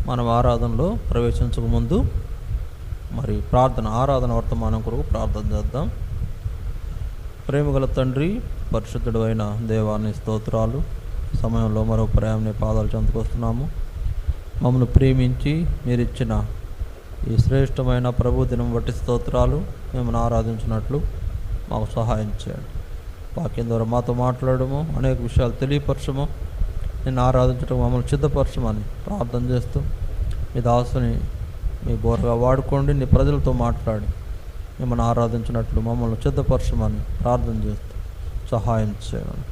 మనం ఆరాధనలో ప్రవేశించక ముందు మరి ఆరాధన వర్తమానం కొరకు ప్రార్థన చేద్దాం. ప్రేమగల తండ్రి, పరిశుద్ధుడు అయిన దేవాన్ని స్తోత్రాలు. సమయంలో మరో ప్రేమని పాదాలు చెందుకొస్తున్నాము. మమ్మల్ని ప్రేమించి మీరిచ్చిన ఈ శ్రేష్టమైన ప్రభు దినం బట్టి స్తోత్రాలు. మిమ్మల్ని ఆరాధించినట్లు మాకు సహాయం చేయండి. వాక్యం ద్వారా మాతో మాట్లాడము, అనేక విషయాలు తెలియపరచము, నిన్ను ఆరాధించడం మమ్మల్ని సిద్ధపరచమని ప్రార్థన చేస్తూ మీ దాసుని మీ బోరగా వాడుకోండి. నీ ప్రజలతో మాట్లాడి మిమ్మల్ని ఆరాధించినట్లు మమ్మల్ని సిద్ధపరచమని ప్రార్థన చేస్తూ సహాయం చేయమని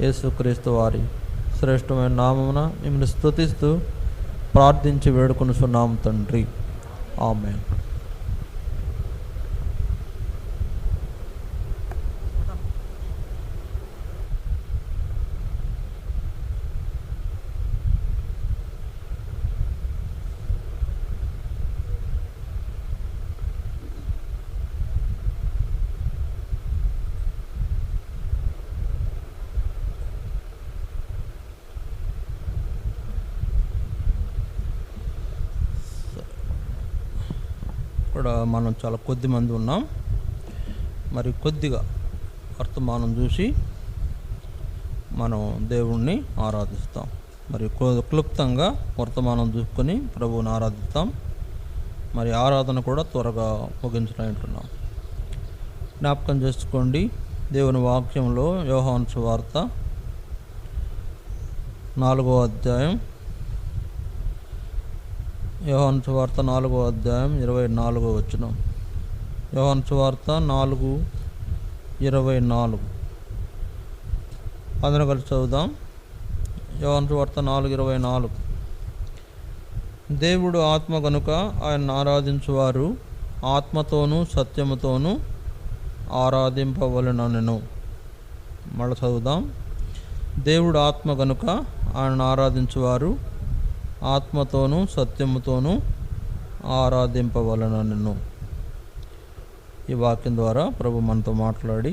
యేసుక్రీస్తు వారి శ్రేష్టమైన నామమున మిమ్మల్ని స్తుతిస్తూ ప్రార్థించి వేడుకొనుచున్నాము తండ్రి, ఆమేన్. ఇక్కడ మనం చాలా కొద్ది మంది ఉన్నాం. మరి కొద్దిగా వర్తమానం చూసి మనం దేవుణ్ణి ఆరాధిస్తాం. మరి క్లుప్తంగా వర్తమానం చూసుకొని ప్రభువుని ఆరాధిస్తాం. మరి ఆరాధన కూడా త్వరగా ముగించాలంటున్నాం. జ్ఞాపకం చేసుకోండి, దేవుని వాక్యంలో యోహాను సువార్త 4వ అధ్యాయం, యోహాను సువార్త 4వ అధ్యాయం 24వ వచనం. యోహాను సువార్త 4:24 అందరం కలిసి చదువుదాం. యోహాను సువార్త 4:24. దేవుడు ఆత్మ గనుక ఆయన ఆరాధించువారు ఆత్మతోనూ సత్యముతోనూ ఆరాధింపవలెననెను. మళ్ళీ చదువుదాం. దేవుడు ఆత్మ గనుక ఆయన ఆరాధించువారు ఆత్మతోనూ సత్యముతోనూ ఆరాధింపవలెననెను. ఈ వాక్యం ద్వారా ప్రభు మనతో మాట్లాడి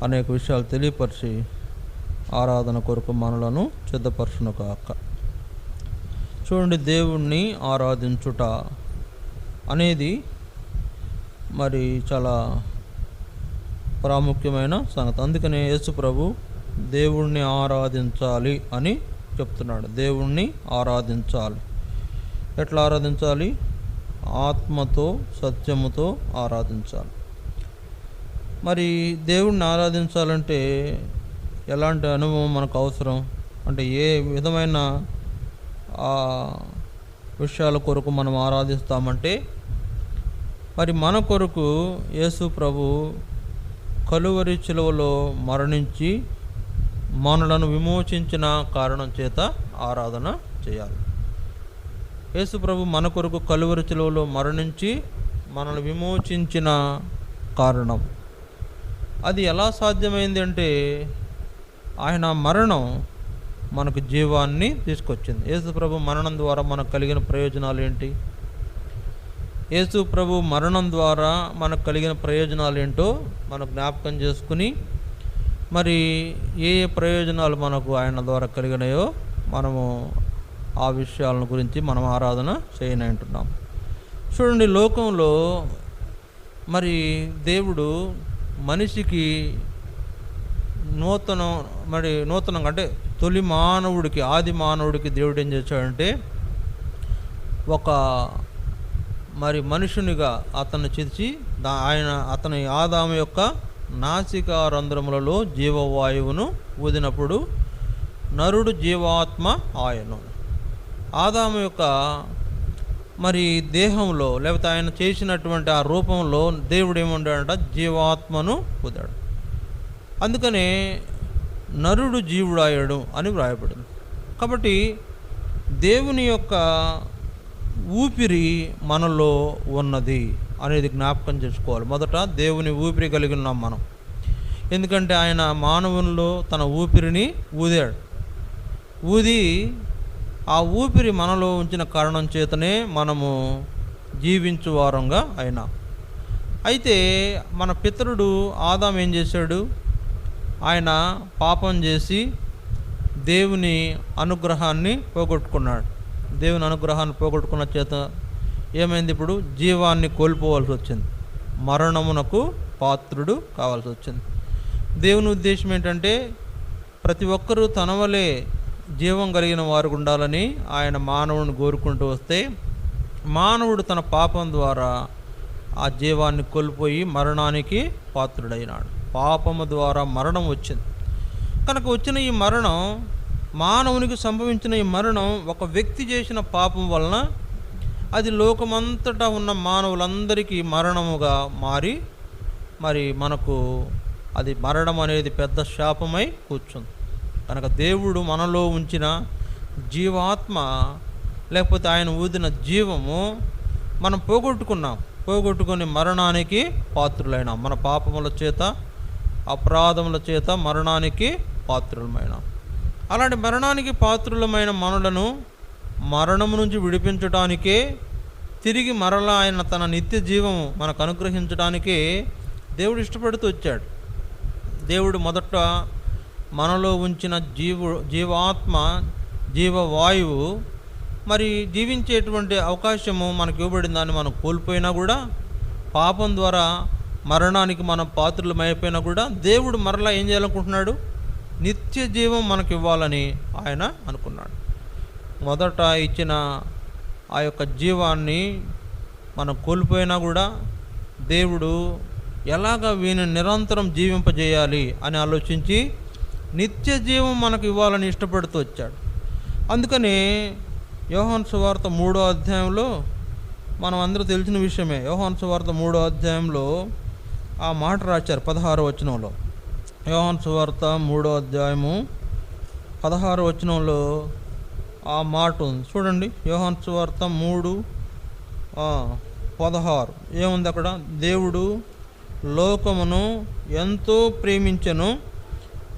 అనేక విషయాలు తెలియపరిచి ఆరాధన కొరకు మనలను సిద్ధపరచును కాక. చూడండి, దేవుణ్ణి ఆరాధించుట అనేది మరి చాలా ప్రాముఖ్యమైన సంగతి. అందుకనే యేసు ప్రభు దేవుణ్ణి ఆరాధించాలి అని చెప్తున్నాడు. దేవుణ్ణి ఆరాధించాలి. ఎట్లా ఆరాధించాలి? ఆత్మతో సత్యముతో ఆరాధించాలి. మరి దేవుణ్ణి ఆరాధించాలంటే ఎలాంటి అనుభవం మనకు అవసరం? అంటే ఏ విధమైన విషయాల కొరకు మనం ఆరాధిస్తామంటే, మరి మన కొరకు యేసు ప్రభు కలువరి శిలువలో మరణించి మనలను విమోచించిన కారణం చేత ఆరాధన చేయాలి. యేసు ప్రభు మన కొరకు కలువరి శిలువలో మరణించి మనల్ని విమోచించిన కారణం అది ఎలా సాధ్యమైంది అంటే, ఆయన మరణం మనకు జీవాన్ని తీసుకొచ్చింది. యేసు ప్రభు మరణం ద్వారా మనకు కలిగిన ప్రయోజనాలు ఏంటి? యేసు ప్రభు మరణం ద్వారా మనకు కలిగిన ప్రయోజనాలు ఏంటో మనం జ్ఞాపకం చేసుకుని, మరి ఏ ఏ ప్రయోజనాలు మనకు ఆయన ద్వారా కలిగినాయో మనము ఆ విషయాలను గురించి మనం ఆరాధన చేయనంటున్నాం. చూడండి, లోకంలో మరి దేవుడు మనిషికి నూతనంగా అంటే తొలి మానవుడికి, ఆది మానవుడికి దేవుడు ఏం చేశాడంటే, ఒక మరి మనుషునిగా అతన్ని చేర్చి అతని ఆదాము యొక్క నాసికా రంధ్రములలో జీవవాయువును ఊదినప్పుడు నరుడు జీవాత్మ ఆయను. ఆదాము యొక్క మరి దేహంలో లేకపోతే ఆయన చేసినటువంటి ఆ రూపంలో దేవుడు ఏముండాడంట? జీవాత్మను ఊదాడు. అందుకనే నరుడు జీవుడాయడు అని వ్రాయబడింది. కాబట్టి దేవుని యొక్క ఊపిరి మనలో ఉన్నది అనేది జ్ఞాపకం చేసుకోవాలి. మొదట దేవుని ఊపిరి కలిగి ఉన్నాం మనం. ఎందుకంటే ఆయన మానవునిలో తన ఊపిరిని ఊదాడు. ఊది ఆ ఊపిరి మనలో ఉంచిన కారణం చేతనే మనము జీవించు వారంగా అయినా. అయితే మన పితరుడు ఆదాము ఏం చేశాడు? ఆయన పాపం చేసి దేవుని అనుగ్రహాన్ని పోగొట్టుకున్నాడు. దేవుని అనుగ్రహాన్ని పోగొట్టుకున్న చేత ఏమైంది? ఇప్పుడు జీవాన్ని కోల్పోవాల్సి వచ్చింది, మరణమునకు పాత్రుడు కావాల్సి వచ్చింది. దేవుని ఉద్దేశం ఏంటంటే ప్రతి ఒక్కరూ తన వలె జీవం కలిగిన వారు ఉండాలని ఆయన మానవుని కోరుకుంటూ వస్తే, మానవుడు తన పాపం ద్వారా ఆ జీవాన్ని కోల్పోయి మరణానికి పాత్రుడైనాడు. పాపము ద్వారా మరణం వచ్చింది. కనుక వచ్చిన ఈ మరణం, మానవునికి సంభవించిన ఈ మరణం ఒక వ్యక్తి చేసిన పాపం వలన అది లోకమంతటా ఉన్న మానవులందరికీ మరణముగా మారి, మరి మనకు అది మరణం అనేది పెద్ద శాపమై కూర్చుంది. కనుక దేవుడు మనలో ఉంచిన జీవాత్మ, లేకపోతే ఆయన ఊదిన జీవము మనం పోగొట్టుకొని మరణానికి పాత్రులైనాం. మన పాపముల చేత, అపరాధముల చేత మరణానికి పాత్రులమైనాం. అలాంటి మరణానికి పాత్రులమైన మనలను మరణము నుంచి విడిపించడానికే, తిరిగి మరలా ఆయన తన నిత్య జీవము మనకు అనుగ్రహించడానికే దేవుడు ఇష్టపడుతూ వచ్చాడు. దేవుడు మొదట మనలో ఉంచిన జీవాత్మ, జీవవాయువు, మరి జీవించేటువంటి అవకాశము మనకు ఇవ్వబడిన దాన్ని మనం కోల్పోయినా కూడా, పాపం ద్వారా మరణానికి మనం పాత్రులమైపోయినా కూడా, దేవుడు మరలా ఏం చేయాలనుకుంటున్నాడు? నిత్య జీవం మనకు ఇవ్వాలని ఆయన అనుకున్నాడు. మొదట ఇచ్చిన ఆ యొక్క జీవాన్ని మనం కోల్పోయినా కూడా దేవుడు ఎలాగ వీని నిరంతరం జీవింపజేయాలి అని ఆలోచించి నిత్య జీవం మనకు ఇవ్వాలని ఇష్టపడుతూ వచ్చాడు. అందుకని యోహాను సువార్త 3వ అధ్యాయంలో, మనం అందరూ తెలిసిన విషయమే, యోహాను సువార్త 3వ అధ్యాయంలో ఆ మాట రాశారు 16వ వచనంలో. యోహాను సువార్త 3వ అధ్యాయము 16వ వచనంలో ఆ మాట ఉంది చూడండి. యోహాను సువార్త 3:16 ఏముంది అక్కడ? దేవుడు లోకమును ఎంతో ప్రేమించెను,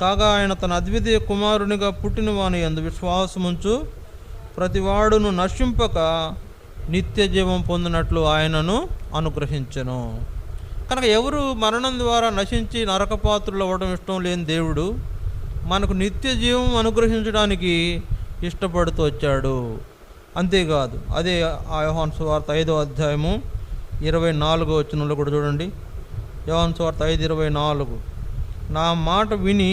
కాగా ఆయన తన అద్వితీయ కుమారునిగా పుట్టిన వాని యందు విశ్వాసముంచు ప్రతివాడును నశింపక నిత్య జీవం పొందినట్లు ఆయనను అనుగ్రహించెను. కనుక ఎవరు మరణం ద్వారా నశించి నరకపాత్రులు అవ్వడం ఇష్టం లేని దేవుడు మనకు నిత్య జీవం అనుగ్రహించడానికి ఇష్టపడుతూ వచ్చాడు. అంతేకాదు, అదే ఆ యోహాను సువార్త 5వ అధ్యాయము 24వ వచనంలో కూడా చూడండి. యోహాను సువార్త 5:24, నా మాట విని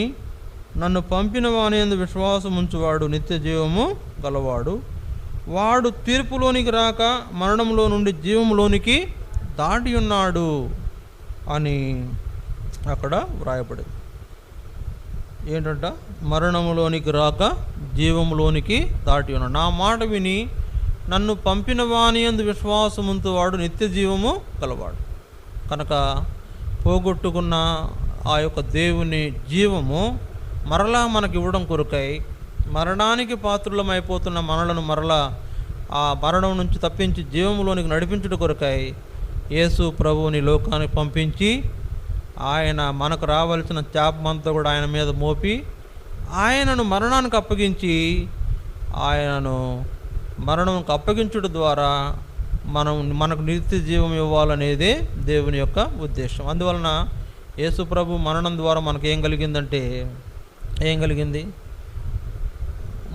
నన్ను పంపిన వాని యందు విశ్వాసం ఉంచువాడు నిత్య జీవము గలవాడు, వాడు తీర్పులోనికి రాక మరణంలో నుండి జీవంలోనికి దాటి ఉన్నాడు అని అక్కడ వ్రాయబడింది. ఏంటంట? మరణములోనికి రాక జీవములోనికి దాటి ఉన్నాడు. నా మాట విని నన్ను పంపిన వాని యందు విశ్వాసం ఉంచువాడు నిత్య జీవము గలవాడు. కనుక పోగొట్టుకున్న ఆ యొక్క దేవుని జీవము మరలా మనకి ఇవ్వడం కొరకై, మరణానికి పాత్రులమైపోతున్న మనలను మరలా ఆ మరణం నుంచి తప్పించి జీవములోనికి నడిపించుట కొరకై యేసు ప్రభువుని లోకానికి పంపించి, ఆయన మనకు రావాల్సిన శాపమంతా కూడా ఆయన మీద మోపి, ఆయనను మరణానికి అప్పగించి, ఆయనను మరణంకు అప్పగించుట ద్వారా మనకు నిత్య జీవం ఇవ్వాలనేదే దేవుని యొక్క ఉద్దేశం. అందువలన యేసు ప్రభు మరణం ద్వారా మనకు ఏం కలిగిందంటే, ఏం కలిగింది?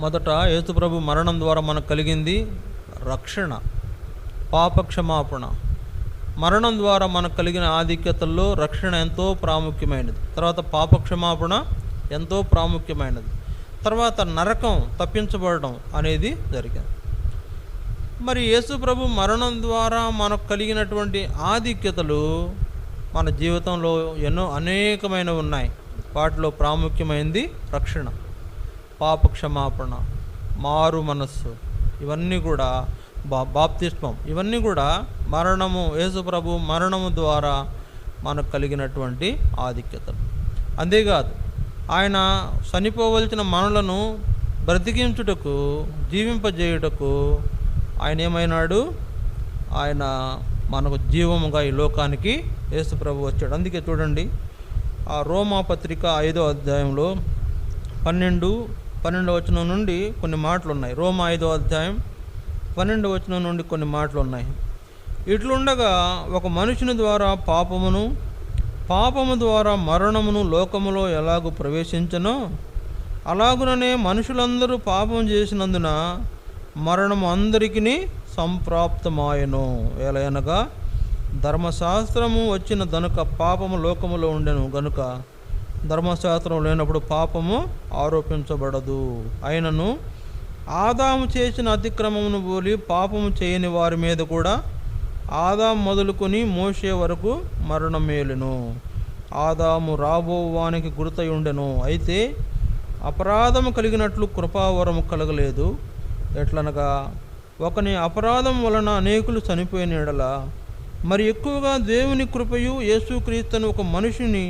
మొదట యేసు ప్రభు మరణం ద్వారా మనకు కలిగింది రక్షణ, పాపక్షమాపణ. మరణం ద్వారా మనకు కలిగిన ఆధిక్యతల్లో రక్షణ ఎంతో ప్రాముఖ్యమైనది. తర్వాత పాపక్షమాపణ ఎంతో ప్రాముఖ్యమైనది. తర్వాత నరకం తప్పించబడడం అనేది జరిగింది. మరి యేసు ప్రభు మరణం ద్వారా మనకు కలిగినటువంటి ఆధిక్యతలు మన జీవితంలో అనేకమైనవి ఉన్నాయి. వాటిలో ప్రాముఖ్యమైనది రక్షణ, పాపక్షమాపణ, మారు మనస్సు, ఇవన్నీ కూడా బాప్తిస్మం, ఇవన్నీ కూడా యేసు ప్రభు మరణము ద్వారా మనకు కలిగినటువంటి ఆధిక్యతలు. అంతేకాదు, ఆయన చనిపోవలసిన మనలను బ్రతికించుటకు, జీవింపజేయుటకు ఆయన ఏమైనాడు? ఆయన మనకు జీవముగా ఈ లోకానికి యేసు ప్రభు వచ్చాడు. అందుకే చూడండి, ఆ రోమా పత్రిక 5వ అధ్యాయంలో 12వ వచనం నుండి కొన్ని మాటలు ఉన్నాయి. రోమా 5వ అధ్యాయం 12వ వచనం నుండి కొన్ని మాటలు ఉన్నాయి. ఇట్లుండగా ఒక మనుషుని ద్వారా పాపము ద్వారా మరణమును లోకములో ఎలాగూ ప్రవేశించనో, అలాగుననే మనుషులందరూ పాపం చేసినందున మరణము అందరికీ సంప్రాప్తమాయను. ఎలయనగా ధర్మశాస్త్రము వచ్చిన గనుక పాపము లోకములో ఉండెను గనుక ధర్మశాస్త్రం లేనప్పుడు పాపము ఆరోపించబడదు. అయినను ఆదాము చేసిన అతిక్రమమును పోలి పాపము చేయని వారి మీద కూడా ఆదాము మొదలుకొని మోషే వరకు మరణం మేలును. ఆదాము రాబోవానికి గుర్తయి ఉండెను, అయితే అపరాధము కలిగినట్లు కృపావరము కలగలేదు. ఎట్లనగా ఒకని అపరాధం వలన అనేకులు చనిపోయిన యెడల మరి ఎక్కువగా దేవుని కృపయు యేసుక్రీస్తును ఒక మనిషిని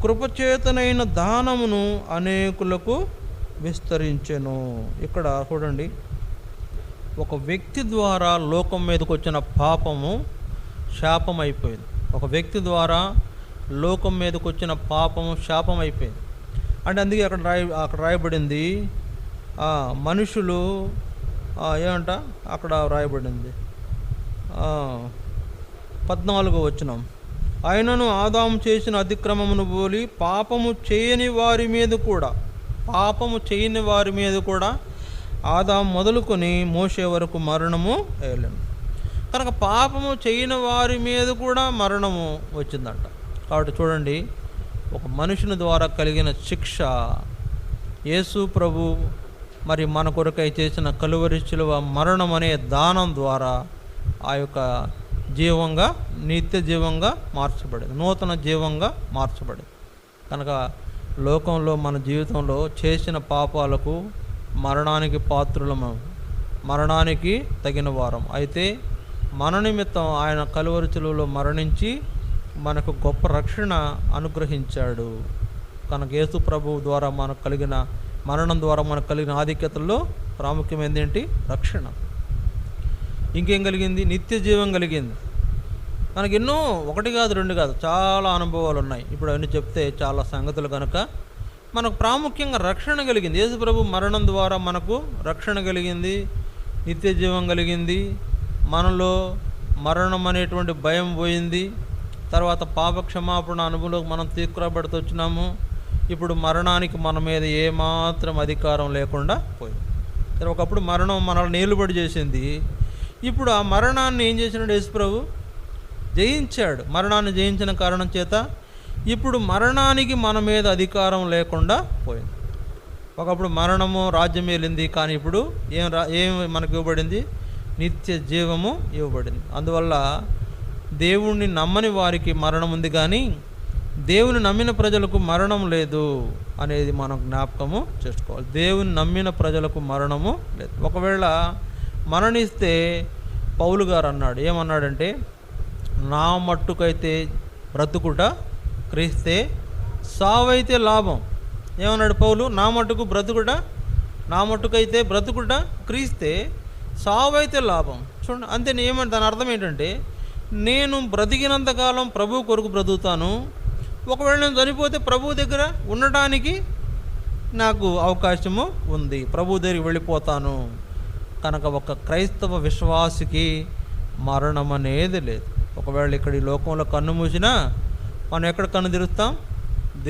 కృపచేతనైన దానమును అనేకులకు విస్తరించెను. ఇక్కడ చూడండి, ఒక వ్యక్తి ద్వారా లోకం మీదకి వచ్చిన పాపము శాపం అయిపోయింది. ఒక వ్యక్తి ద్వారా లోకం మీదకి వచ్చిన పాపము శాపం అయిపోయింది. అంటే అందుకే అక్కడ రాయబడింది మనుషులు ఏమంట అక్కడ రాయబడింది 14వ వచనం, అయినను ఆదాము చేసిన అతిక్రమమును పోలి పాపము చేయని వారి మీద కూడా ఆదాము మొదలుకొని మోషే వరకు మరణము వేయలేను. కనుక పాపము చేయని వారి మీద కూడా మరణము వచ్చిందంట. కాబట్టి చూడండి, ఒక మనుషుని ద్వారా కలిగిన శిక్ష యేసు ప్రభు మరి మన కొరకై చేసిన కలువరి శిలువ మరణం అనే దానం ద్వారా ఆ యొక్క జీవంగా నిత్య జీవంగా మార్చబడింది, నూతన జీవంగా మార్చబడింది. కనుక లోకంలో మన జీవితంలో చేసిన పాపాలకు మరణానికి పాత్రులము, మరణానికి తగిన వారం. అయితే మన నిమిత్తం ఆయన కలువరి శిలువలో మరణించి మనకు గొప్ప రక్షణ అనుగ్రహించాడు. కనుక యేసు ప్రభువు ద్వారా మనకు కలిగిన మరణం ద్వారా మనకు కలిగిన ఆధిక్యతల్లో ప్రాముఖ్యమైనది ఏంటి? రక్షణ. ఇంకేం కలిగింది? నిత్య జీవం కలిగింది. మనకి ఎన్నో, ఒకటి కాదు రెండు కాదు, చాలా అనుభవాలు ఉన్నాయి. ఇప్పుడు అవన్నీ చెప్తే చాలా సంగతులు. కనుక మనకు ప్రాముఖ్యంగా రక్షణ కలిగింది. యేసు ప్రభు మరణం ద్వారా మనకు రక్షణ కలిగింది, నిత్య జీవం కలిగింది. మనలో మరణం అనేటువంటి భయం పోయింది. తర్వాత పాప క్షమాపణ అనుభవంలోకి మనం తీసుకురాబడుతూ వచ్చినాము. ఇప్పుడు మరణానికి మన మీద ఏమాత్రం అధికారం లేకుండా పోయింది. ఒకప్పుడు మరణం మనల్ని నేలుబడి చేసింది. ఇప్పుడు ఆ మరణాన్ని ఏం చేసినాడు? యేసు ప్రభు జయించాడు. మరణాన్ని జయించిన కారణం చేత ఇప్పుడు మరణానికి మన మీద అధికారం లేకుండా పోయింది. ఒకప్పుడు మరణము రాజ్యం ఏలింది, కానీ ఇప్పుడు ఏం మనకు ఇవ్వబడింది? నిత్య జీవము ఇవ్వబడింది. అందువల్ల దేవుణ్ణి నమ్మని వారికి మరణం ఉంది, కానీ దేవుని నమ్మిన ప్రజలకు మరణం లేదు అనేది మనం జ్ఞాపకము చేసుకోవాలి. దేవుని నమ్మిన ప్రజలకు మరణము లేదు. ఒకవేళ మరణిస్తే పౌలు గారు అన్నాడు, ఏమన్నాడంటే, నా మట్టుకైతే బ్రతుకుట క్రీస్తే, సావైతే లాభం. ఏమన్నాడు పౌలు? నా మట్టుకైతే బ్రతుకుట క్రీస్తే, సావైతే లాభం. చూడండి, అంతే. ఏమంటే దాని అర్థం ఏంటంటే, నేను బ్రతికినంతకాలం ప్రభు కొరకు బ్రతుకుతాను. ఒకవేళ నేను చనిపోతే ప్రభు దగ్గర ఉండటానికి నాకు అవకాశము ఉంది, ప్రభు దగ్గరికి వెళ్ళిపోతాను. కనుక ఒక క్రైస్తవ విశ్వాసికి మరణం అనేది లేదు. ఒకవేళ ఇక్కడ ఈ లోకంలో కన్ను మూసినా మనం ఎక్కడ కన్ను తెరుస్తాం?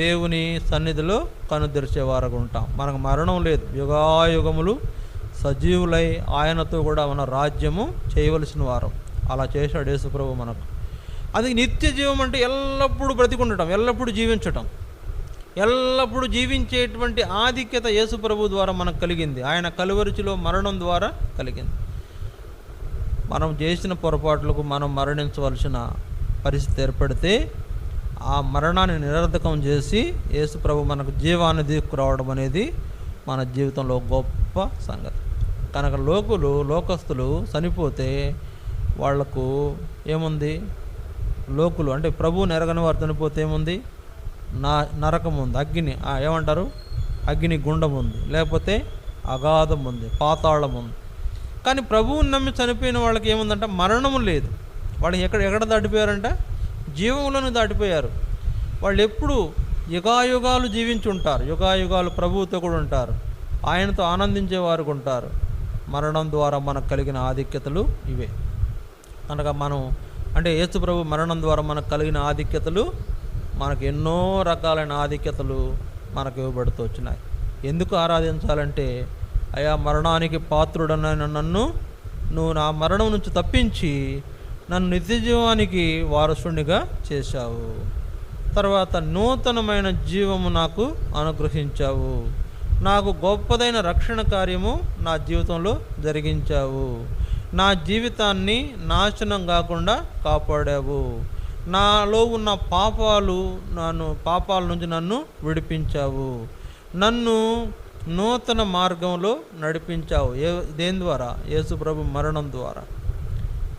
దేవుని సన్నిధిలో కన్ను తెరిచేవారుగా ఉంటాం. మనకు మరణం లేదు. యుగాయుగములు సజీవులై ఆయనతో కూడా మన రాజ్యము చేయవలసిన వారం. అలా చేశాడు యేసు ప్రభు మనకు. అది నిత్య జీవం అంటే ఎల్లప్పుడూ బ్రతికుండటం, ఎల్లప్పుడూ జీవించటం, ఎల్లప్పుడూ జీవించేటువంటి ఆధిక్యత యేసు ప్రభు ద్వారా మనకు కలిగింది. ఆయన కలువరిచిలో మరణం ద్వారా కలిగింది. మనం చేసిన పొరపాట్లకు మనం మరణించవలసిన పరిస్థితి ఏర్పడితే ఆ మరణాన్ని నిరర్ధకం చేసి యేసు ప్రభు మనకు జీవాన్ని తీసుకురావడం అనేది మన జీవితంలో గొప్ప సంగతి. కనుక లోకస్తులు చనిపోతే వాళ్లకు ఏముంది? లోకులు అంటే ప్రభువుని ఎరగని వారు చనిపోతే ఏముంది? నరకం ఉంది, అగ్ని ఏమంటారు? అగ్ని గుండం ఉంది, లేకపోతే అగాధం ఉంది, పాతాళం ఉంది. కానీ ప్రభువుని నమ్మి చనిపోయిన వాళ్ళకి ఏముందంట? మరణము లేదు. వాళ్ళు ఎక్కడ దాటిపోయారంట? జీవంలోనే దాటిపోయారు. వాళ్ళు ఎప్పుడు యుగాయుగాలు జీవించి ఉంటారు, యుగాయుగాలు ప్రభువుతో కూడా ఉంటారు, ఆయనతో ఆనందించేవారు ఉంటారు. మరణం ద్వారా మనకు కలిగిన ఆధిక్యతలు ఇవే. కనుక మనం అంటే యేసు ప్రభు మరణం ద్వారా మనకు కలిగిన ఆధిక్యతలు, మనకు ఎన్నో రకాలైన ఆధిక్యతలు మనకు ఇవ్వబడుతూ వచ్చినాయి. ఎందుకు ఆరాధించాలంటే అయా మరణానికి పాత్రుడనైన నన్ను నువ్వు నా మరణం నుంచి తప్పించి నన్ను నిత్య జీవానికి వారసునిగా చేశావు. తర్వాత నూతనమైన జీవము నాకు అనుగ్రహించావు. నాకు గొప్పదైన రక్షణ కార్యము నా జీవితంలో జరిగించావు. నా జీవితాన్ని నాశనం కాకుండా కాపాడావు. నాలో ఉన్న పాపాల నుంచి నన్ను విడిపించావు. నన్ను నూతన మార్గంలో నడిపించావు. దేని ద్వారా? యేసు ప్రభు మరణం ద్వారా.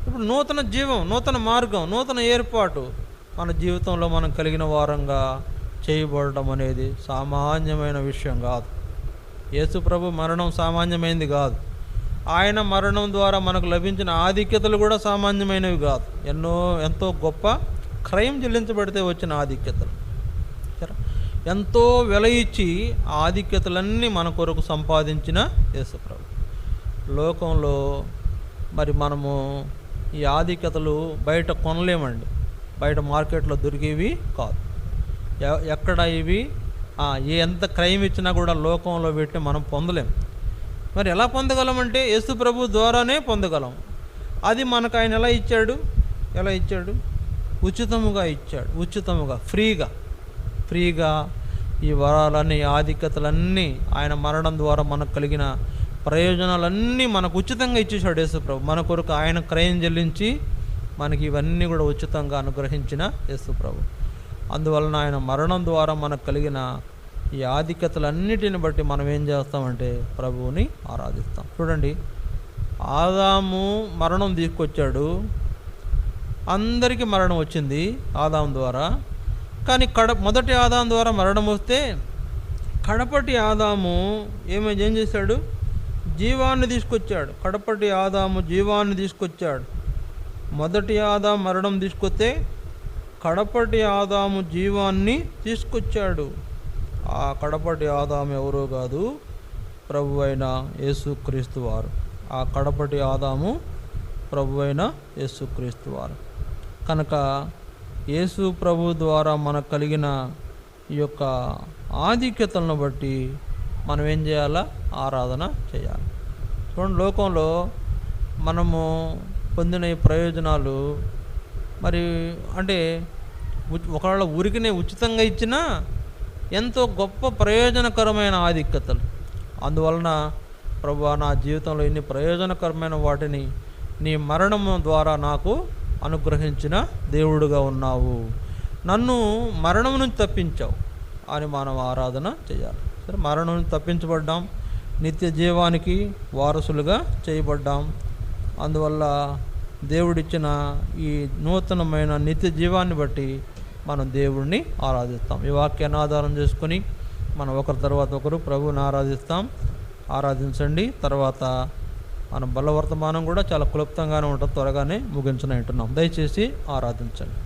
ఇప్పుడు నూతన జీవం, నూతన మార్గం, నూతన ఏర్పాటు మన జీవితంలో మనం కలిగిన వారంగా చేయబడడం అనేది సామాన్యమైన విషయం కాదు. యేసు ప్రభు మరణం సామాన్యమైనది కాదు. ఆయన మరణం ద్వారా మనకు లభించిన ఆధిక్యతలు కూడా సామాన్యమైనవి కాదు. ఎంతో గొప్ప క్రయం చెల్లించబడితే వచ్చిన ఆధిక్యతలు. ఎంతో వెల ఇచ్చి ఆధిక్యతలన్నీ మన కొరకు సంపాదించిన యేసు ప్రభు. లోకంలో మరి మనము ఈ ఆధిక్యతలు బయట కొనలేమండి. బయట మార్కెట్లో దొరికేవి కాదు. ఎక్కడ ఇవి ఎంత క్రయం ఇచ్చినా కూడా లోకంలో పెట్టి మనం పొందలేం. మరి ఎలా పొందగలమంటే యేసు ప్రభు ద్వారానే పొందగలం. అది మనకు ఆయన ఎలా ఇచ్చాడు? ఉచితముగా ఇచ్చాడు. ఉచితముగా, ఫ్రీగా ఈ వరాలన్నీ, ఆధిక్యతలన్నీ, ఆయన మరణం ద్వారా మనకు కలిగిన ప్రయోజనాలన్నీ మనకు ఉచితంగా ఇచ్చేసాడు యేసు ప్రభు. మన కొరకు ఆయన క్రయం చెల్లించి మనకి ఇవన్నీ కూడా ఉచితంగా అనుగ్రహించిన యేసు ప్రభు. అందువలన ఆయన మరణం ద్వారా మనకు కలిగిన ఈ ఆధిక్యతలన్నిటిని బట్టి మనం ఏం చేస్తామంటే ప్రభువుని ఆరాధిస్తాం. చూడండి, ఆదాము మరణం తీసుకొచ్చాడు. అందరికీ మరణం వచ్చింది ఆదాము ద్వారా. కానీ మొదటి ఆదాము ద్వారా మరణం వస్తే కడపటి ఆదాము ఏం చేశాడు? జీవాన్ని తీసుకొచ్చాడు. కడపటి ఆదాము జీవాన్ని తీసుకొచ్చాడు. మొదటి ఆదాము మరణం తీసుకొస్తే కడపటి ఆదాము జీవాన్ని తీసుకొచ్చాడు. ఆ కడపటి ఆదాము ఎవరో కాదు, ప్రభు అయిన యేసుక్రీస్తు వారు. ఆ కడపటి ఆదాము ప్రభు అయిన యేసుక్రీస్తు వారు. కనుక యేసు ప్రభు ద్వారా మనకు కలిగిన ఈ యొక్క ఆధిక్యతలను బట్టి మనం ఏం చేయాలా? ఆరాధన చేయాలి. చూడండి, లోకంలో మనము పొందిన ఈ ప్రయోజనాలు మరి అంటే ఒకవేళ ఊరికినే ఉచితంగా ఇచ్చినా ఎంతో గొప్ప ప్రయోజనకరమైన ఆధిక్యతలు. అందువలన ప్రభువా, నా జీవితంలో ఇన్ని ప్రయోజనకరమైన వాటిని నీ మరణము ద్వారా నాకు అనుగ్రహించిన దేవుడుగా ఉన్నావు. నన్ను మరణం నుంచి తప్పించావు అని మనం ఆరాధన చేయాలి. సరే, మరణం నుంచి తప్పించబడ్డాం, నిత్య జీవానికి వారసులుగా చేయబడ్డాం. అందువల్ల దేవుడిచ్చిన ఈ నూతనమైన నిత్య జీవాన్ని బట్టి మనం దేవుడిని ఆరాధిస్తాం. ఈ వాక్యాన్ని ఆధారం చేసుకొని మనం ఒకరి తర్వాత ఒకరు ప్రభువుని ఆరాధించండి. తర్వాత మన బలవర్తమానం కూడా చాలా క్లుప్తంగానే ఉంటుంది, త్వరగానే ముగించనంటున్నాం. దయచేసి ఆరాధించండి.